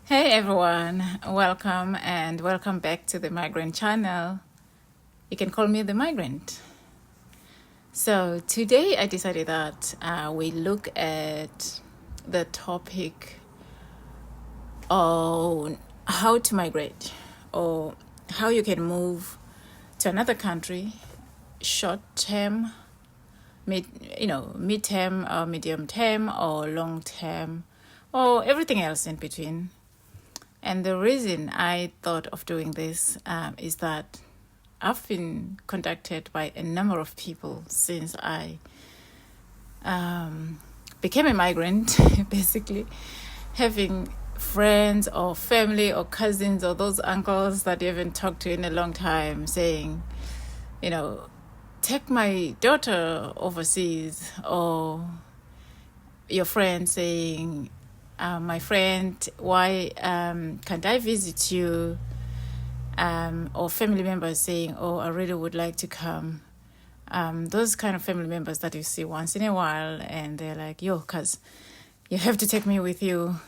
Hey everyone, welcome back to the Migrant channel. You can call me the Migrant. So today I decided that we look at the topic on how to migrate or how you can move to another country, short term, mid term or medium term or long term or everything else in between. And the reason I thought of doing this is that I've been contacted by a number of people since I became a migrant, basically, having friends or family or cousins or those uncles that you haven't talked to in a long time saying, take my daughter overseas, or your friend saying, my friend, why can't I visit you? Or family members saying, oh, I really would like to come. Those kind of family members that you see once in a while, and they're like, yo, cuz you have to take me with you.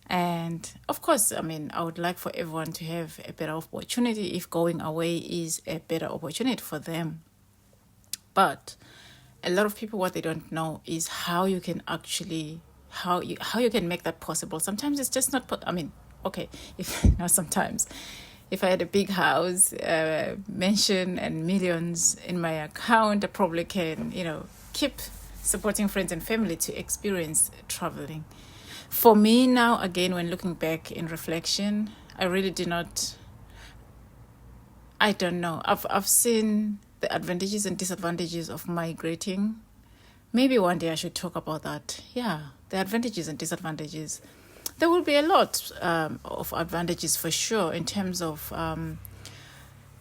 And of course, I would like for everyone to have a better opportunity if going away is a better opportunity for them. But a lot of people, what they don't know is how you can actually how you can make that possible. Sometimes it's just not okay, if not sometimes, if I had a big house, mansion and millions in my account, I probably can keep supporting friends and family to experience traveling. For me now, again, when looking back in reflection, I really did not, I don't know, I've seen the advantages and disadvantages of migrating. Maybe one day I should talk about that. Yeah, the advantages and disadvantages. There will be a lot of advantages for sure in terms of,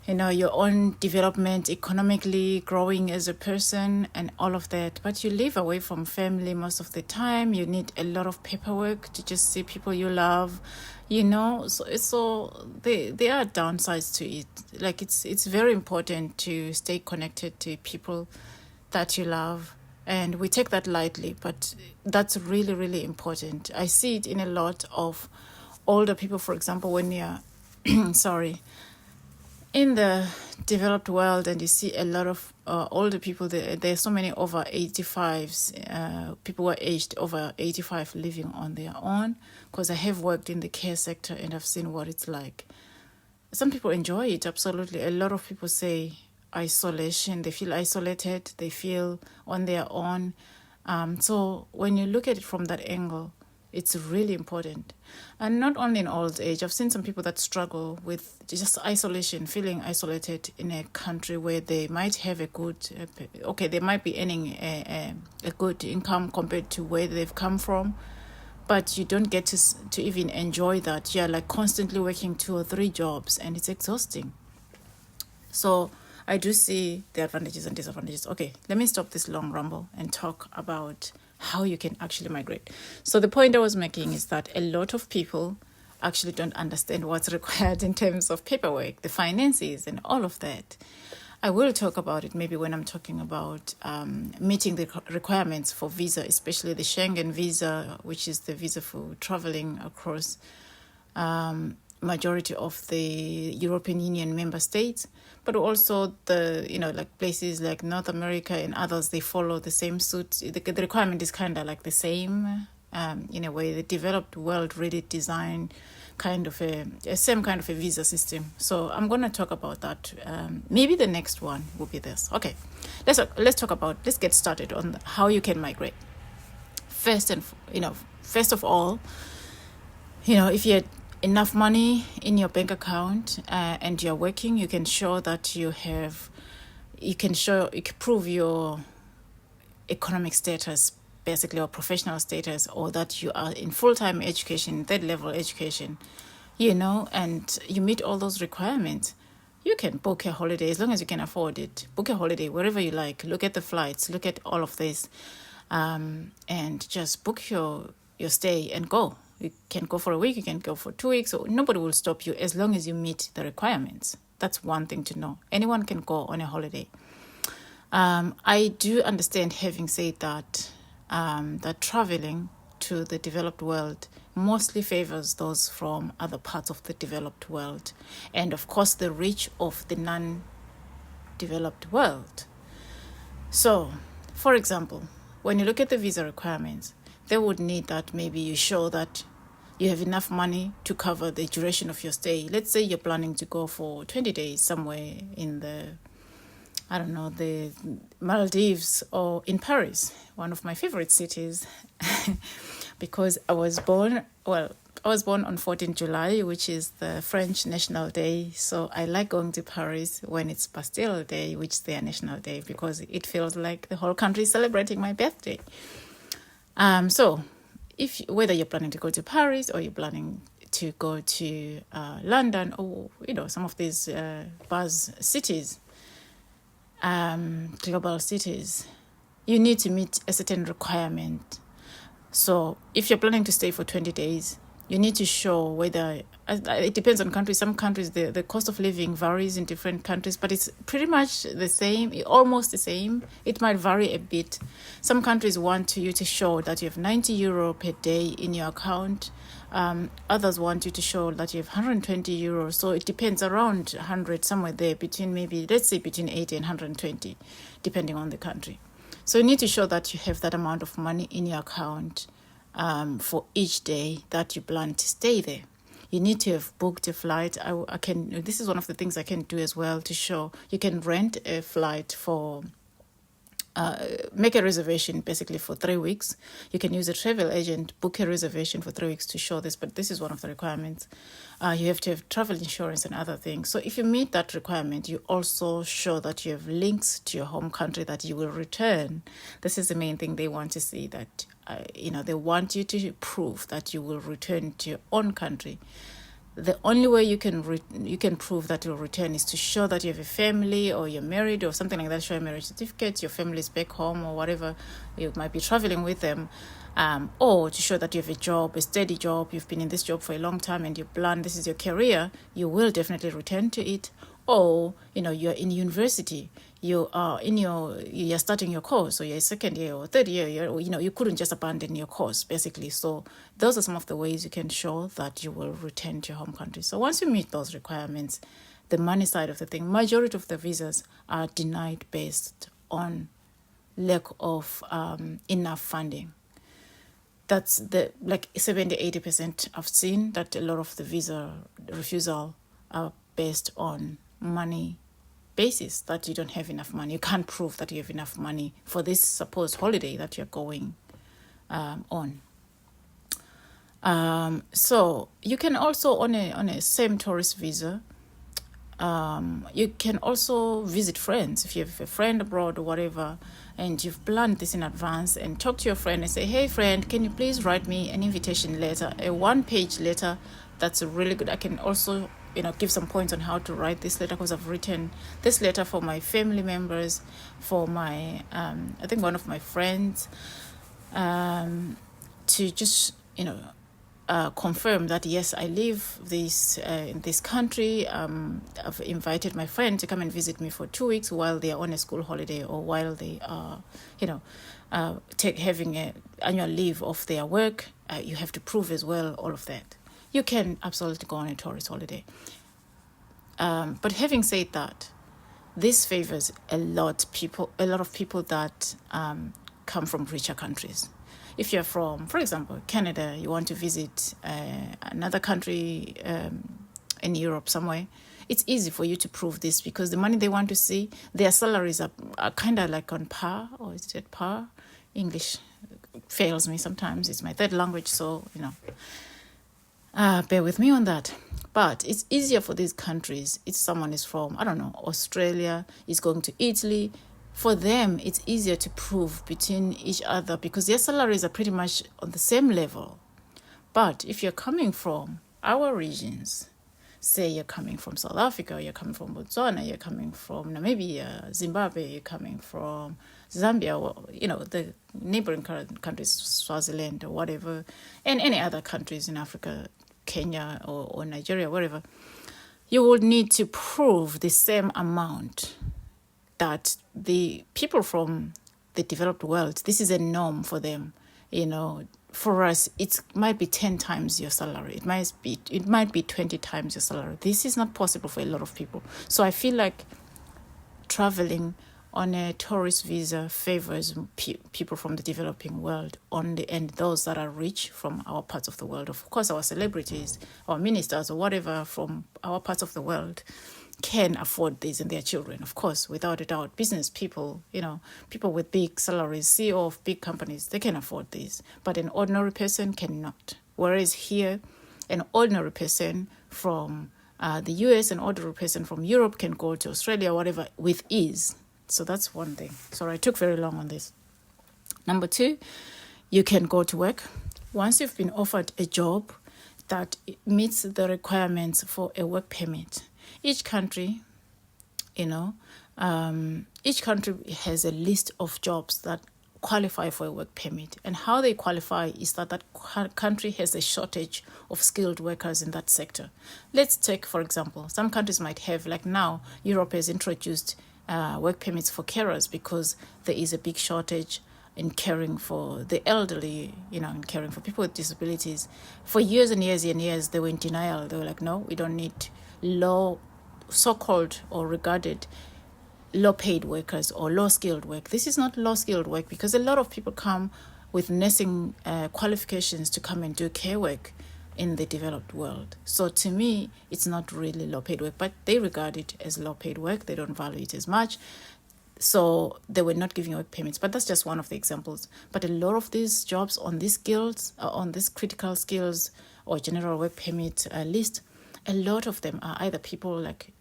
your own development, economically growing as a person and all of that. But you live away from family most of the time. You need a lot of paperwork to just see people you love, So there are downsides to it. Like it's very important to stay connected to people that you love. And we take that lightly, but that's really, really important. I see it in a lot of older people, for example, when you're, sorry, in the developed world, and you see a lot of older people, there are so many over 85s, people who are aged over 85 living on their own, because I have worked in the care sector and I've seen what it's like. Some people enjoy it, absolutely. A lot of people say, isolation, they feel isolated, they feel on their own. So when you look at it from that angle, it's really important. And not only in old age, I've seen some people that struggle with just isolation, feeling isolated in a country where they might have a good, they might be earning a good income compared to where they've come from, but you don't get to even enjoy that. You're like constantly working 2 or 3 jobs and it's exhausting. So I do see the advantages and disadvantages. Okay, let me stop this long ramble and talk about how you can actually migrate. So the point I was making is that a lot of people actually don't understand what's required in terms of paperwork, the finances and all of that. I will talk about it maybe when I'm talking about meeting the requirements for visa, especially the Schengen visa, which is the visa for traveling across majority of the European Union member states, but also the, like places like North America and others, they follow the same suit. The requirement is kind of like the same, in a way. The developed world really designed kind of a same kind of a visa system. So I'm going to talk about that. Maybe the next one will be this. Okay, let's get started on how you can migrate. First of all, if you're enough money in your bank account and you're working, you can show that you can prove your economic status, basically, or professional status, or that you are in full-time education, third level education, and you meet all those requirements. You can book a holiday as long as you can afford it. Book a holiday wherever you like. Look at the flights, look at all of this, and just book your stay and go. You can go for a week, you can go for 2 weeks, so nobody will stop you as long as you meet the requirements. That's one thing to know. Anyone can go on a holiday. I do understand, having said that, that traveling to the developed world mostly favors those from other parts of the developed world, and of course the rich of the non-developed world. So, for example, when you look at the visa requirements, they would need that maybe you show that you have enough money to cover the duration of your stay. Let's say you're planning to go for 20 days somewhere in the Maldives or in Paris, one of my favorite cities, because I was born on 14th July, which is the French National Day. So I like going to Paris when it's Bastille Day, which is their national day, because it feels like the whole country is celebrating my birthday. So whether you're planning to go to Paris or you're planning to go to London or, some of these buzz cities, global cities, you need to meet a certain requirement. So if you're planning to stay for 20 days, you need to show whether, it depends on countries. Some countries, the cost of living varies in different countries, but it's pretty much the same, almost the same. It might vary a bit. Some countries want you to show that you have 90 euro per day in your account. Others want you to show that you have 120 euros. So it depends, around 100, somewhere there, between 80 and 120, depending on the country. So you need to show that you have that amount of money in your account for each day that you plan to stay there. You need to have booked a flight. This is one of the things I can do as well to show. You can rent a flight for, make a reservation basically for 3 weeks. You can use a travel agent, book a reservation for 3 weeks to show this, but this is one of the requirements. You have to have travel insurance and other things. So if you meet that requirement, you also show that you have links to your home country that you will return. This is the main thing they want to see, that they want you to prove that you will return to your own country. The only way you can prove that you'll return is to show that you have a family, or you're married or something like that. Show a marriage certificate, your family is back home or whatever. You might be traveling with them, or to show that you have a job, a steady job. You've been in this job for a long time and you plan this is your career. You will definitely return to it. Or you're in university. You're starting your course, or you're second year or third year, you couldn't just abandon your course, basically. So those are some of the ways you can show that you will return to your home country. So once you meet those requirements, the money side of the thing, majority of the visas are denied based on lack of enough funding. That's 70-80% I've seen that a lot of the visa refusal are based on money basis, that you don't have enough money. You can't prove that you have enough money for this supposed holiday that you're going on. So you can also, on a same tourist visa, you can also visit friends. If you have a friend abroad or whatever, and you've planned this in advance, and talk to your friend and say, hey friend, can you please write me an invitation letter, a 1-page letter that's really good. I can also give some points on how to write this letter, because I've written this letter for my family members, for my I think one of my friends, to just confirm that yes, I live in this country. I've invited my friend to come and visit me for 2 weeks while they are on a school holiday, or while they are having an annual leave of their work. You have to prove as well all of that. You can absolutely go on a tourist holiday. But having said that, this favors a lot of people that come from richer countries. If you're from, for example, Canada, you want to visit another country in Europe somewhere, it's easy for you to prove this, because the money they want to see, their salaries are kind of like on par, or is it par? English fails me sometimes. It's my third language, so, bear with me on that. But it's easier for these countries. If someone is from, Australia, is going to Italy, for them, it's easier to prove between each other, because their salaries are pretty much on the same level. But if you're coming from our regions, say you're coming from South Africa, you're coming from Botswana, you're coming from Namibia, Zimbabwe, you're coming from Zambia, or, the neighboring countries, Swaziland or whatever, and any other countries in Africa, Kenya or Nigeria, wherever, you would need to prove the same amount that the people from the developed world, this is a norm for them, for us, it might be 10 times your salary. It might be 20 times your salary. This is not possible for a lot of people. So I feel like traveling on a tourist visa favors people from the developing world only, and those that are rich from our parts of the world. Of course, our celebrities, our ministers, or whatever from our parts of the world can afford this, and their children, of course, without a doubt. Business people, people with big salaries, CEO of big companies, they can afford this, but an ordinary person cannot. Whereas here, an ordinary person from the US, an ordinary person from Europe can go to Australia, whatever, with ease. So that's one thing. Sorry, I took very long on this. Number 2, you can go to work. Once you've been offered a job that meets the requirements for a work permit, each country, each country has a list of jobs that qualify for a work permit. And how they qualify is that country has a shortage of skilled workers in that sector. Let's take, for example, some countries might have, like now, Europe has introduced work permits for carers because there is a big shortage in caring for the elderly, in caring for people with disabilities. For years and years and years, they were in denial. They were like, no, we don't need so-called or regarded low-paid workers or low-skilled work. This is not low-skilled work because a lot of people come with nursing qualifications to come and do care work in the developed world. So to me, it's not really low-paid work, but they regard it as low-paid work. They don't value it as much. So they were not giving work permits, but that's just one of the examples. But a lot of these jobs on these skills, on this critical skills or general work permit list, a lot of them are either people like,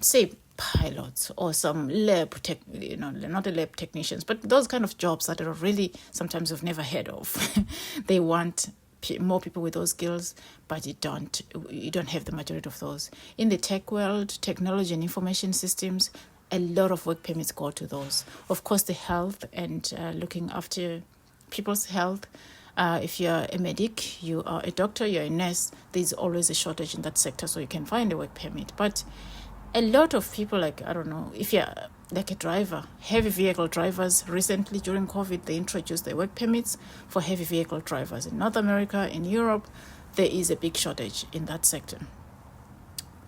say, pilots or some not a lab technicians, but those kind of jobs that are really sometimes you've never heard of. They want more people with those skills, but you don't have the majority of those. In the tech world, technology and information systems, a lot of work permits go to those. Of course, the health and looking after people's health. If you're a medic, you are a doctor, you're a nurse, there's always a shortage in that sector, so you can find a work permit. But a lot of people, like, I don't know, if you're like a driver, heavy vehicle drivers, recently during COVID, they introduced the work permits for heavy vehicle drivers. In North America, in Europe, there is a big shortage in that sector.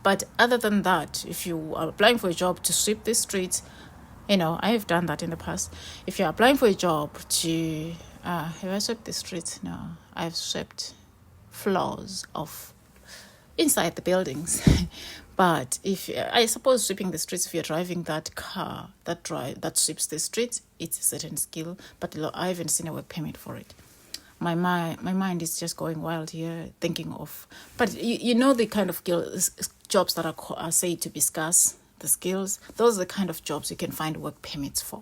But other than that, if you are applying for a job to sweep the streets, I have done that in the past. If you're applying for a job to, have I swept the streets? No, I've swept floors of inside the buildings. But I suppose sweeping the streets, if you're driving that car that sweeps the streets, it's a certain skill, but I haven't seen a work permit for it. My mind is just going wild here, thinking of, but the kind of jobs that are said to be scarce, the skills, those are the kind of jobs you can find work permits for.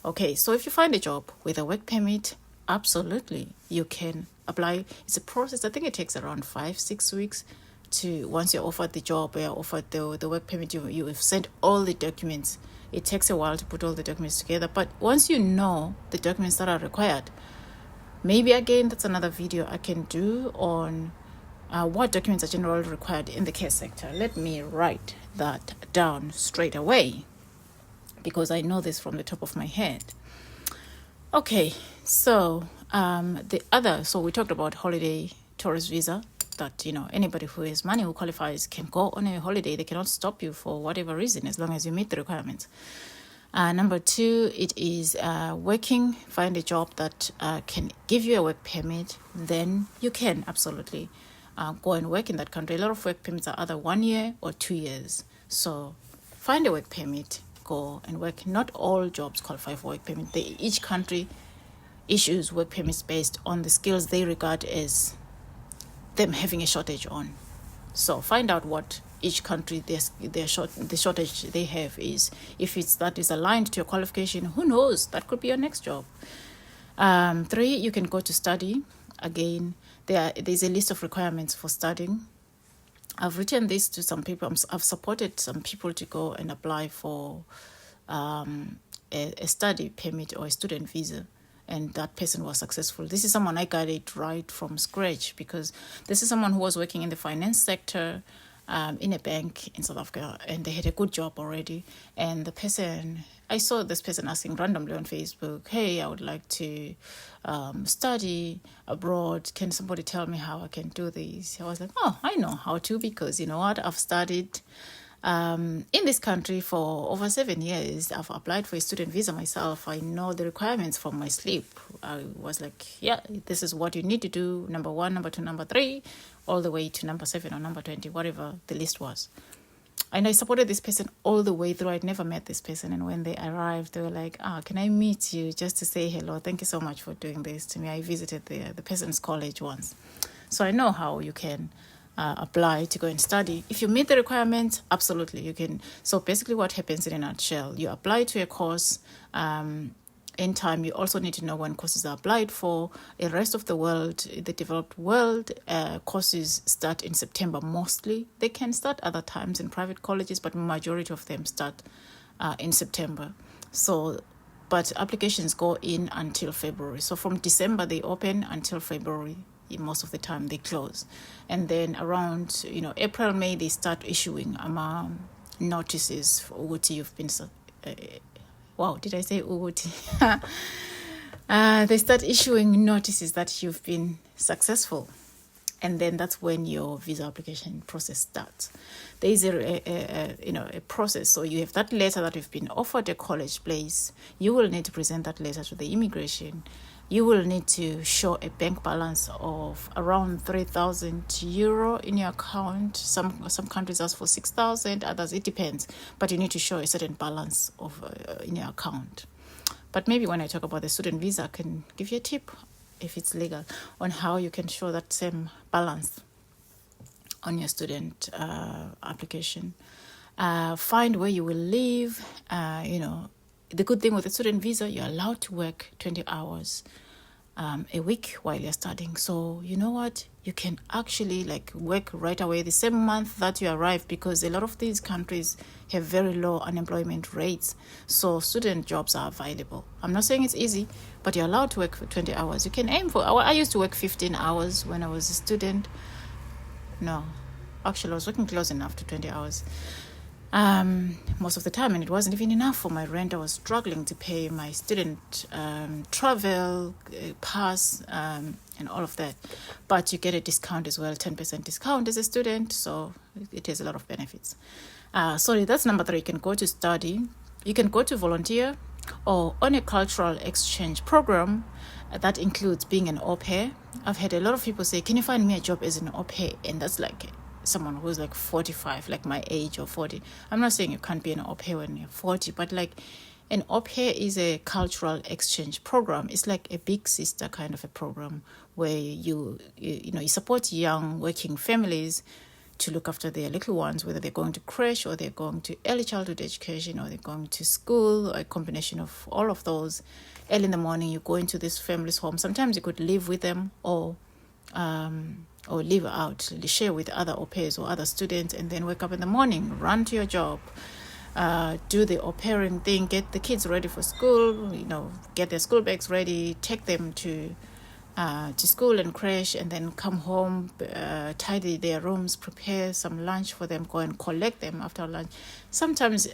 Okay, so if you find a job with a work permit, absolutely, you can apply. It's a process. I think it takes around 5-6 weeks to, once you're offered the job or you're offered the work permit, you have sent all the documents. It takes a while to put all the documents together. But once you know the documents that are required, maybe again, that's another video I can do on what documents are generally required in the care sector. Let me write that down straight away because I know this from the top of my head. Okay, so so we talked about holiday tourist visa, that anybody who has money who qualifies can go on a holiday. They cannot stop you for whatever reason as long as you meet the requirements. Number 2, it is working. Find a job that can give you a work permit. Then you can absolutely go and work in that country. A lot of work permits are either 1 year or 2 years. So find a work permit, go and work. Not all jobs qualify for work permit. Each country issues work permits based on the skills they regard as them having a shortage on. So find out what each country the shortage they have is. If that is aligned to your qualification, who knows, that could be your next job. 3, you can go to study. Again, there's a list of requirements for studying. I've written this to some people. I've supported some people to go and apply for a study permit or a student visa, and that person was successful. This is someone I got it right from scratch because this is someone who was working in the finance sector. in a bank in South Africa, and they had a good job already. And the person, I saw this person asking randomly on Facebook, hey, I would like to study abroad. Can somebody tell me how I can do this? I was like, oh, I know how to, because you know what? I've studied in this country for over 7 years. I've applied for a student visa myself. I know the requirements from my sleep. I was like, yeah, this is what you need to do. Number 1, number 2, number 3, all the way to number 7 or number 20, whatever the list was. And I supported this person all the way through. I'd never met this person. And when they arrived, they were like, can I meet you just to say hello? Thank you so much for doing this to me. I visited the person's college once. So I know how you can apply to go and study. If you meet the requirements, absolutely, you can. So basically what happens in a nutshell, you apply to a course. In time, you also need to know when courses are applied for. The rest of the world, the developed world, courses start in September mostly. They can start other times in private colleges, but majority of them start in September. So, but applications go in until February. So from December they open until February. Most of the time they close, and then around April, May, they start issuing notices for Uguti. You've been wow, did I say Uguti? They start issuing notices that you've been successful, and then that's when your visa application process starts. There is a process. So you have that letter that you've been offered a college place. You will need to present that letter to the immigration. You will need to show a bank balance of around 3,000 euro in your account. Some countries ask for 6,000, others, it depends. But you need to show a certain balance of in your account. But maybe when I talk about the student visa, I can give you a tip, if it's legal, on how you can show that same balance on your student application. Find where you will live. The good thing with the student visa, you're allowed to work 20 hours a week while you're studying. So you know what? You can actually work right away the same month that you arrive, because a lot of these countries have very low unemployment rates. So student jobs are available. I'm not saying it's easy, but you're allowed to work for 20 hours. You can aim for, I used to work 15 hours when I was a student. No, actually I was working close enough to 20 hours. Most of the time, and it wasn't even enough for my rent. I was struggling to pay my student travel pass and all of that. But you get a discount as well, 10% discount as a student, so it has a lot of benefits. So that's number 3. You can go to study, you can go to volunteer, or on a cultural exchange program that includes being an au pair. I've had a lot of people say, can you find me a job as an au pair? And that's like someone who's 45, like my age, or 40. I'm not saying you can't be an au pair when you're 40, but an au pair is a cultural exchange program. It's like a big sister kind of a program where you support young working families to look after their little ones, whether they're going to creche or they're going to early childhood education or they're going to school, or a combination of all of those. Early in the morning, you go into this family's home. Sometimes you could live with them or live out, share with other au pairs or other students, and then wake up in the morning, run to your job, do the au pairing thing, get the kids ready for school, get their school bags ready, take them to school and creche, and then come home, tidy their rooms, prepare some lunch for them, go and collect them after lunch. Sometimes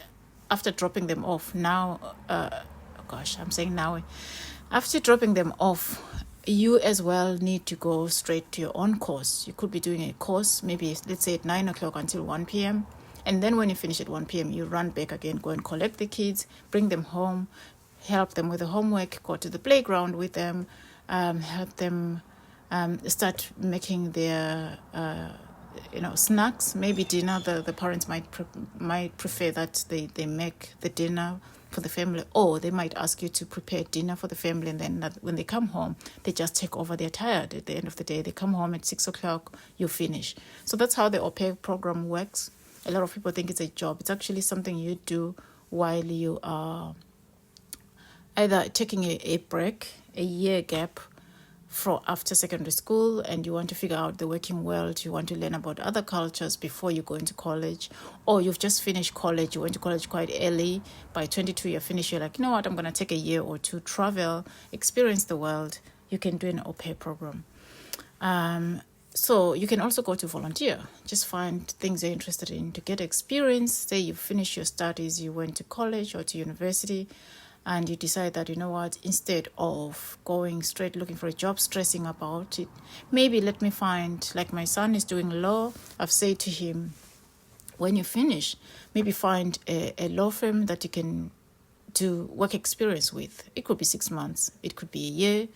after dropping them off, after dropping them off, you as well need to go straight to your own course. You could be doing a course, maybe let's say at 9 o'clock until 1 p.m. And then when you finish at 1 p.m., you run back again, go and collect the kids, bring them home, help them with the homework, go to the playground with them, help them start making their snacks, maybe dinner. The parents might prefer that they make the dinner for the family, or they might ask you to prepare dinner for the family, and then when they come home, they just take over. They're tired at the end of the day. They come home at 6 o'clock, you finish. So that's how the au pair program works. A lot of people think it's a job. It's actually something you do while you are either taking a break, a year gap for after secondary school, and you want to figure out the working world, you want to learn about other cultures before you go into college, or you've just finished college, you went to college quite early, by 22 you're finished, you're like, you know what, I'm going to take a year or two, travel, experience the world. You can do an au pair program. So you can also go to volunteer. Just find things you're interested in to get experience. Say you finish your studies, you went to college or to university, and you decide that, you know what, instead of going straight looking for a job, stressing about it, maybe let me find, like my son is doing law. I've said to him, when you finish, maybe find a law firm that you can do work experience with. It could be 6 months, it could be a year,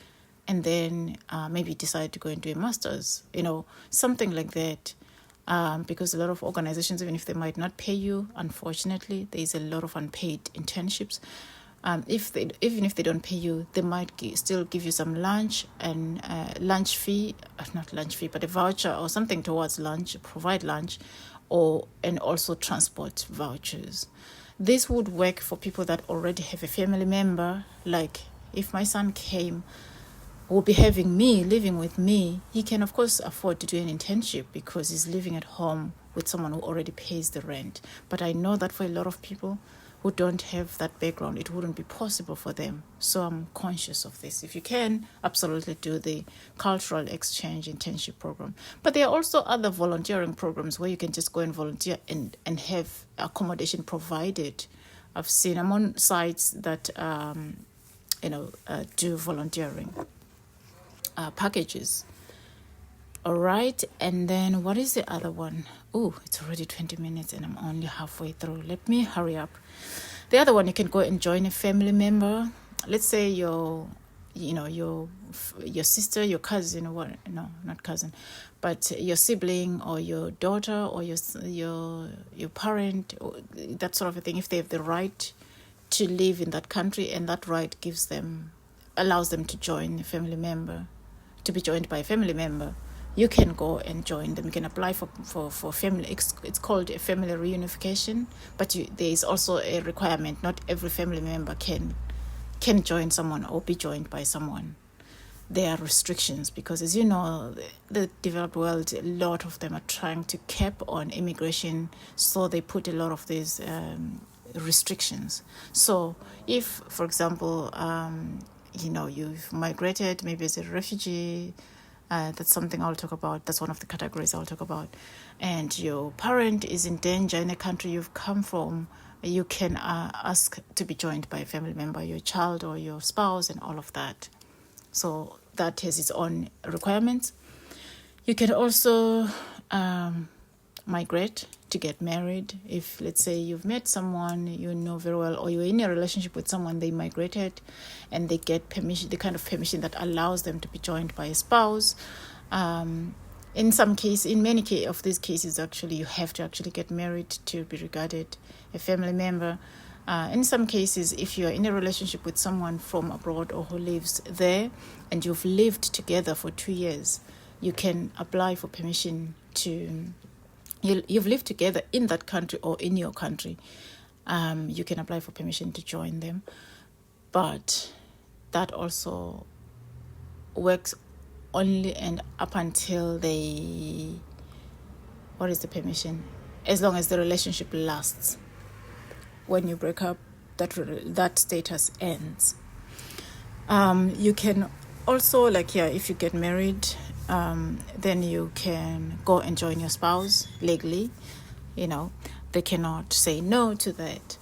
and then maybe decide to go and do a master's, something like that. Because a lot of organizations, even if they might not pay you, unfortunately, there is a lot of unpaid internships. Even if they don't pay you, they might still give you some lunch and lunch fee, not lunch fee, but a voucher or something towards lunch, provide lunch, and also transport vouchers. This would work for people that already have a family member. Like if my son will be having me, living with me, he can of course afford to do an internship because he's living at home with someone who already pays the rent. But I know that for a lot of people who don't have that background, it wouldn't be possible for them. So I'm conscious of this. If you can, absolutely do the cultural exchange internship program. But there are also other volunteering programs where you can just go and volunteer and have accommodation provided. I'm on sites that do volunteering packages. All right, and then what is the other one? Oh, it's already 20 minutes and I'm only halfway through. Let me hurry up. The other one, you can go and join a family member. Let's say your sister, your cousin, or what? No, not cousin, but your sibling or your daughter or your parent, or that sort of a thing. If they have the right to live in that country, and that right allows them to join a family member, to be joined by a family member, you can go and join them. You can apply for family. It's called a family reunification, but there is also a requirement. Not every family member can join someone or be joined by someone. There are restrictions because, as you know, the developed world, a lot of them are trying to cap on immigration, so they put a lot of these restrictions. So if, for example, you've migrated maybe as a refugee, that's something I'll talk about. That's one of the categories I'll talk about. And your parent is in danger in a country you've come from, you can ask to be joined by a family member, your child or your spouse, and all of that. So that has its own requirements. You can also migrate to get married. If, let's say, you've met someone you know very well, or you're in a relationship with someone, they migrated and they get permission, the kind of permission that allows them to be joined by a spouse. In many of these cases, actually, you have to actually get married to be regarded a family member. In some cases, if you're in a relationship with someone from abroad or who lives there and you've lived together for 2 years, you can apply for permission to... You've lived together in that country or in your country. You can apply for permission to join them. But that also works only and up until what is the permission? As long as the relationship lasts. When you break up, that status ends. You can also, if you get married, then you can go and join your spouse legally. They cannot say no to that.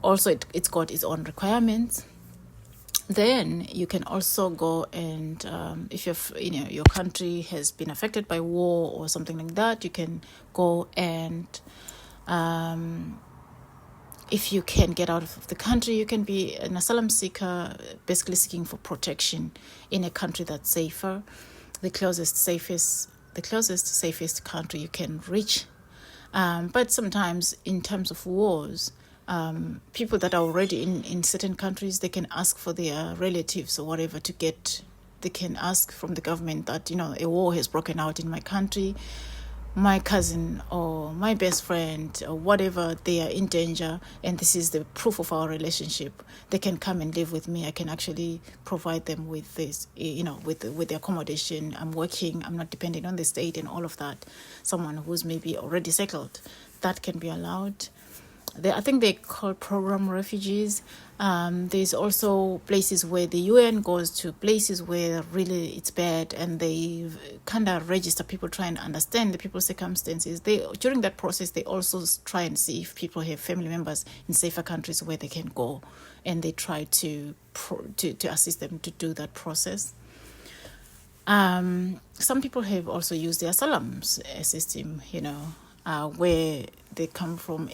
Also, it's got its own requirements. Then you can also go and if your country has been affected by war or something like that, you can go and if you can get out of the country, you can be an asylum seeker, basically seeking for protection in a country that's safer, the closest, safest country you can reach. But sometimes, in terms of wars, people that are already in certain countries, they can ask for their relatives or whatever they can ask from the government that, a war has broken out in my country. My cousin or my best friend or whatever, they are in danger, and this is the proof of our relationship. They can come and live with me. I can actually provide them with this, with the accommodation. I'm working. I'm not dependent on the state and all of that. Someone who's maybe already settled, that can be allowed. I think they call program refugees. There's also places where the UN goes to, places where really it's bad, and they kind of register people, try and understand the people's circumstances. They, during that process, they also try and see if people have family members in safer countries where they can go, and they try to assist them to do that process. Some people have also used the asylum system, where they come from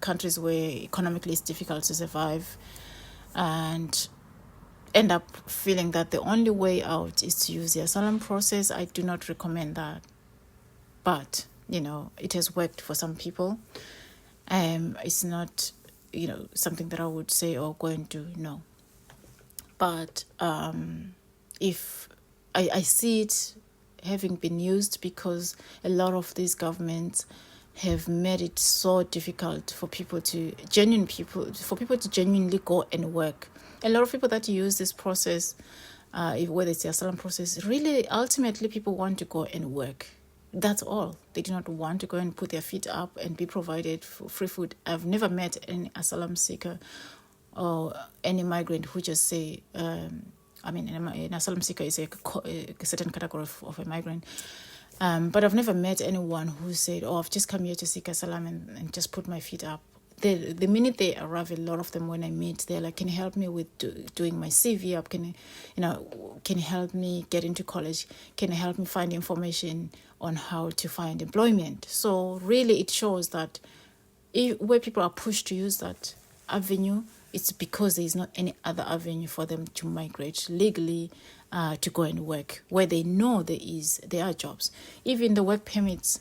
countries where economically it's difficult to survive, and end up feeling that the only way out is to use the asylum process. I do not recommend that, but it has worked for some people. It's not something that I would say, oh, go and do. No, but if I see it having been used, because a lot of these governments have made it so difficult for people to genuinely go and work. A lot of people that use this process, whether it's the asylum process, really ultimately people want to go and work. That's all. They do not want to go and put their feet up and be provided free food. I've never met any asylum seeker or any migrant who just say, an asylum seeker is a certain category of a migrant. But I've never met anyone who said, oh, I've just come here to seek asylum and just put my feet up. The minute they arrive, a lot of them, when I meet, they're like, can you help me with doing my CV up? Can you help me get into college? Can you help me find information on how to find employment? So really it shows that where people are pushed to use that avenue, it's because there is not any other avenue for them to migrate legally, to go and work where they know there are jobs. Even the work permits,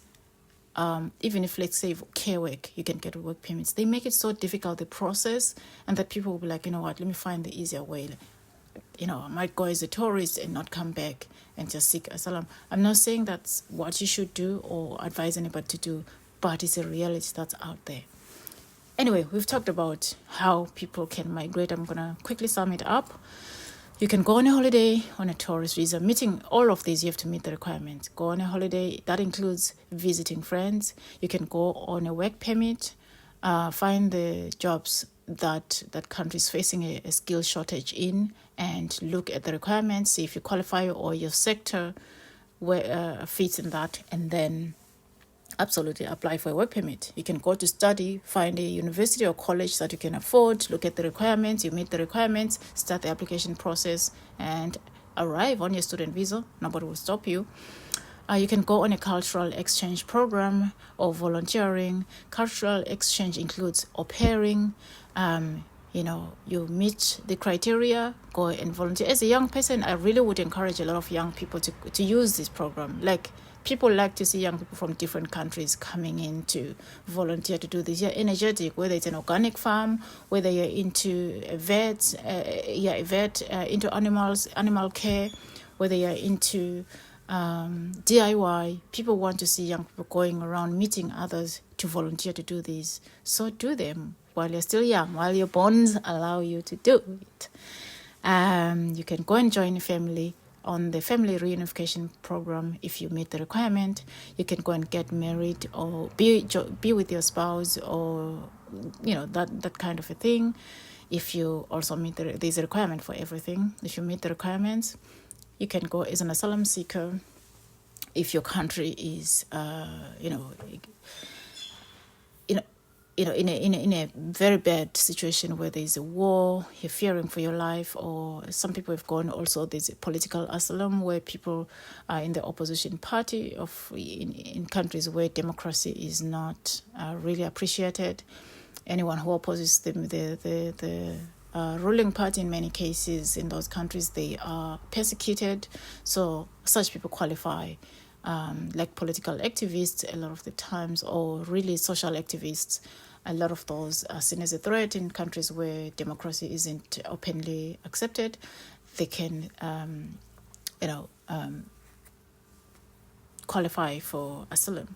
even if, let's say, care work, you can get work permits. They make it so difficult, the process, and that people will be like, you know what, let me find the easier way. I might go as a tourist and not come back and just seek asylum. I'm not saying that's what you should do or advise anybody to do, but it's a reality that's out there. Anyway, we've talked about how people can migrate. I'm going to quickly sum it up. You can go on a holiday on a tourist visa. Meeting all of these, you have to meet the requirements. Go on a holiday. That includes visiting friends. You can go on a work permit. Find the jobs that country is facing a skill shortage in, and look at the requirements, see if you qualify or your sector fits in that, and then absolutely apply for a work permit. You can go to study, find a university or college that you can afford, look at the requirements, you meet the requirements, start the application process, and arrive on your student visa. Nobody will stop you. You can go on a cultural exchange program or volunteering. Cultural exchange includes au pairing. You meet the criteria, go and volunteer. As a young person, I really would encourage a lot of young people to use this program. Like, people like to see young people from different countries coming in to volunteer to do this. You're energetic, whether it's an organic farm, whether you're into a vet, into animal care, whether you're into DIY. People want to see young people going around meeting others to volunteer to do this. So do them while you're still young, while your bonds allow you to do it. You can go and join a family on the family reunification program. If you meet the requirement, you can go and get married or be with your spouse, or that kind of a thing. If you also meet there's a requirement for everything. If you meet the requirements, you can go as an asylum seeker. If your country is in a very bad situation where there's a war, you're fearing for your life, or some people have gone also, there's a political asylum where people are in the opposition party in countries where democracy is not really appreciated. Anyone who opposes the ruling party, in many cases in those countries, they are persecuted. So such people qualify. Like political activists a lot of the times, or really social activists. A lot of those are seen as a threat in countries where democracy isn't openly accepted. They can, qualify for asylum.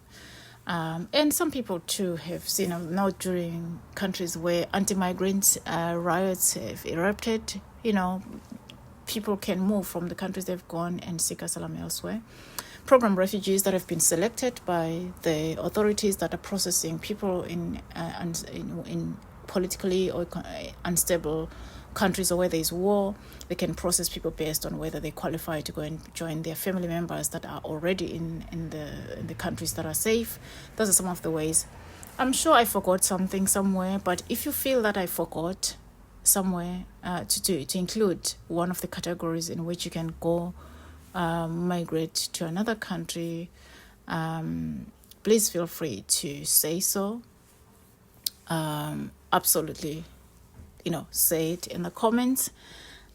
And some people too have seen now during countries where anti-migrant riots have erupted, people can move from the countries they've gone and seek asylum elsewhere. program refugees that have been selected by the authorities that are processing people in politically or unstable countries or where there is war. They can process people based on whether they qualify to go and join their family members that are already in the countries that are safe. Those are some of the ways. I'm sure I forgot something somewhere, but if you feel that I forgot somewhere to include one of the categories in which you can go migrate to another country, please feel free to say so. Absolutely, say it in the comments,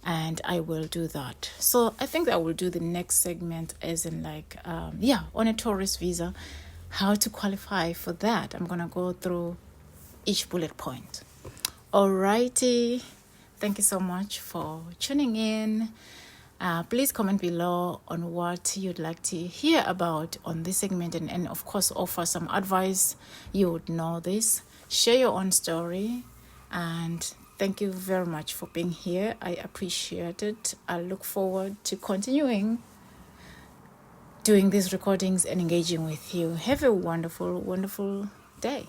and I will do that. So I think I will do the next segment as in on a tourist visa, how to qualify for that. I'm gonna go through each bullet point. Alrighty, thank you so much for tuning in. Please comment below on what you'd like to hear about on this segment, and of course offer some advice. You would know this. Share your own story, and thank you very much for being here. I appreciate it. I look forward to continuing doing these recordings and engaging with you. Have a wonderful, wonderful day.